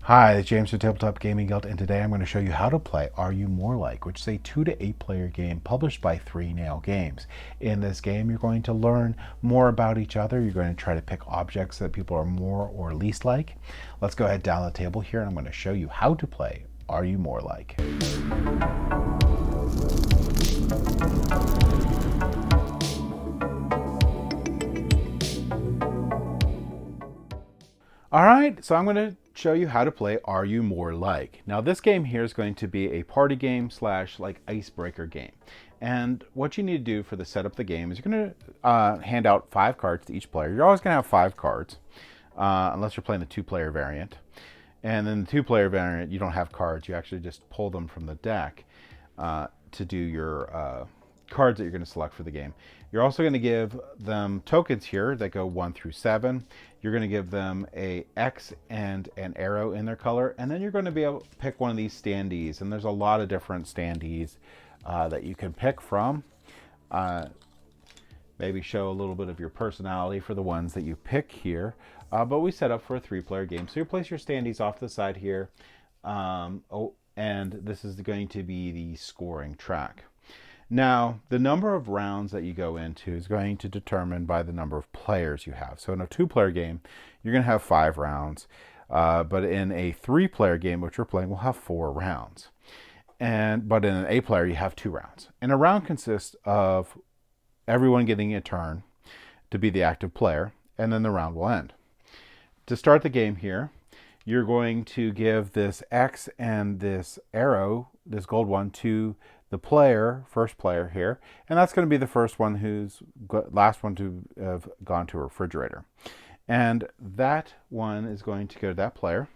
Hi, it's James from Tabletop Gaming Guild, and today I'm going to show you how to play Are You More Like, which is a 2 to 8 player game published by 3 Nail Games. In this game, you're going to learn more about each other. You're going to try to pick objects that people are more or least like. Let's go ahead down the table here, and I'm going to show you how to play Are You More Like. All right, so I'm going to show you how to play Are You More Like. Now this game here is going to be a party game slash like icebreaker game. And what you need to do for the setup of the game is you're going to hand out 5 cards to each player. You're always going to have 5 cards, unless you're playing the 2-player variant. And then the 2-player variant, you don't have cards. You actually just pull them from the deck to do your cards that you're going to select for the game. You're also going to give them tokens here that go 1 through 7. You're going to give them a X and an arrow in their color, and then you're going to be able to pick one of these standees. And there's a lot of different standees that you can pick from. Maybe show a little bit of your personality for the ones that you pick here. But we set up for a 3-player game. So you place your standees off to the side here. And this is going to be the scoring track. Now, the number of rounds that you go into is going to determine by the number of players you have. So in a 2-player game, you're going to have 5 rounds. But in a 3-player game, which we're playing, we'll have 4 rounds. But in an 8-player, you have 2 rounds. And a round consists of everyone getting a turn to be the active player, and then the round will end. To start the game here, you're going to give this X and this arrow, this gold one, to the first player here, and that's going to be the first one last one to have gone to a refrigerator. And that one is going to go to that player.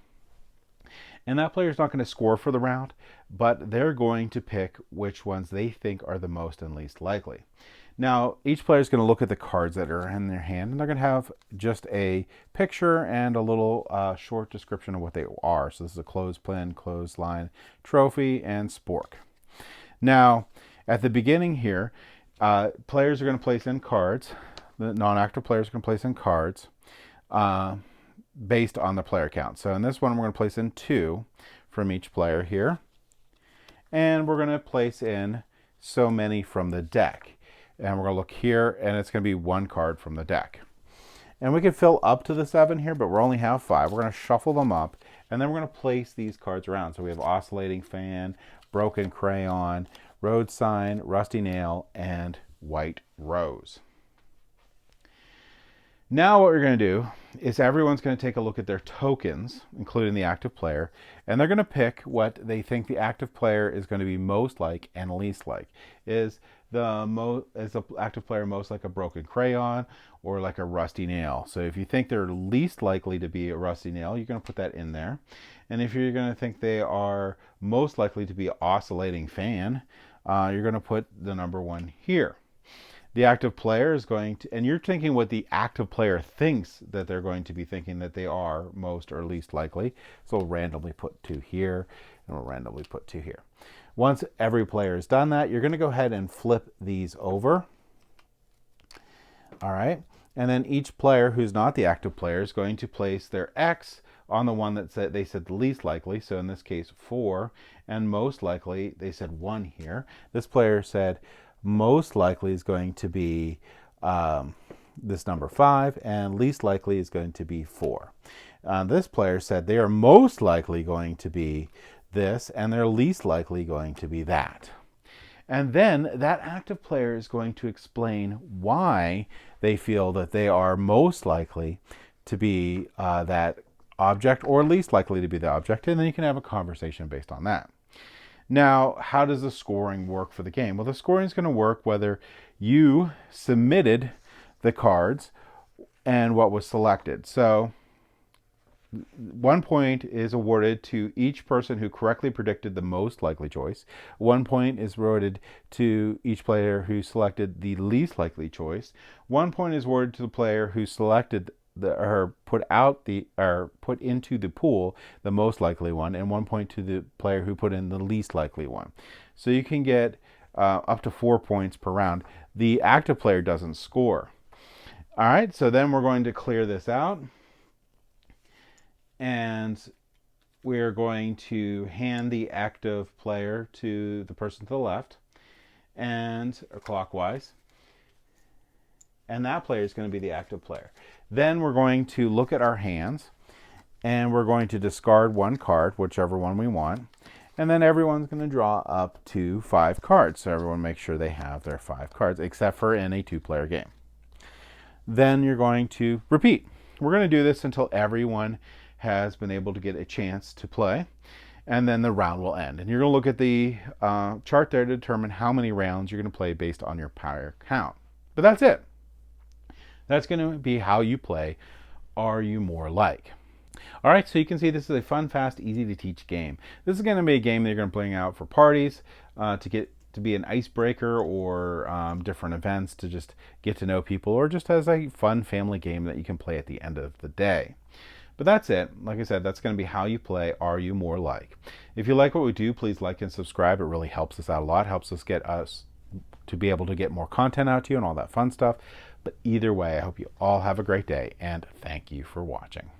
And that player is not going to score for the round, but they're going to pick which ones they think are the most and least likely. Now, each player is going to look at the cards that are in their hand, and they're going to have just a picture and a little short description of what they are. So this is a clothespin, clothesline, trophy, and spork. Now, at the beginning here, players are going to place in cards. The non-active players are going to place in cards based on the player count. So in this one, we're going to place in 2 from each player here. And we're going to place in so many from the deck. And we're going to look here, and it's going to be 1 card from the deck. And we can fill up to the 7 here, but we only have 5. We're going to shuffle them up, and then we're going to place these cards around. So we have oscillating fan, broken crayon, road sign, rusty nail, and white rose. Now what we're going to do is everyone's going to take a look at their tokens, including the active player, and they're going to pick what they think the active player is going to be most like and least like. Is the active player most like a broken crayon or like a rusty nail? So if you think they're least likely to be a rusty nail, you're going to put that in there. And if you're going to think they are most likely to be oscillating fan, you're going to put the number 1 here. The active player is going to, and you're thinking what the active player thinks that they're going to be thinking that they are most or least likely. So we'll randomly put 2 here, and we'll randomly put 2 here. Once every player has done that, you're going to go ahead and flip these over. All right. And then each player who's not the active player is going to place their X on the one that they said least likely. So in this case, 4, and most likely, they said 1 here. This player said most likely is going to be this number 5, and least likely is going to be 4. This player said they are most likely going to be this, and they're least likely going to be that. And then that active player is going to explain why they feel that they are most likely to be that object or least likely to be the object, and then you can have a conversation based on that. Now, how does the scoring work for the game? Well, the scoring is going to work whether you submitted the cards and what was selected. So 1 point is awarded to each person who correctly predicted the most likely choice. 1 point is awarded to each player who selected the least likely choice. 1 point is awarded to the player who selected put into the pool the most likely one, and 1 point to the player who put in the least likely one. So you can get up to 4 points per round. The active player doesn't score. All right, so then we're going to clear this out. And we're going to hand the active player to the person to the left, and clockwise, and that player is going to be the active player. Then we're going to look at our hands, and we're going to discard one card, whichever one we want, and then everyone's going to draw up to 5 cards. So everyone makes sure they have their 5 cards, except for in a 2-player game. Then you're going to repeat. We're going to do this until everyone has been able to get a chance to play, and then the round will end. And you're going to look at the chart there to determine how many rounds you're going to play based on your player count. But that's it. That's going to be how you play Are You More Like? All right, so you can see this is a fun, fast, easy to teach game. This is going to be a game that you're going to bring out for parties to be an icebreaker, or different events to just get to know people, or just as a fun family game that you can play at the end of the day. But that's it. Like I said, that's going to be how you play Are You More Like? If you like what we do, please like and subscribe. It really helps us out a lot. Helps us get us to be able to get more content out to you and all that fun stuff. But either way, I hope you all have a great day, and thank you for watching.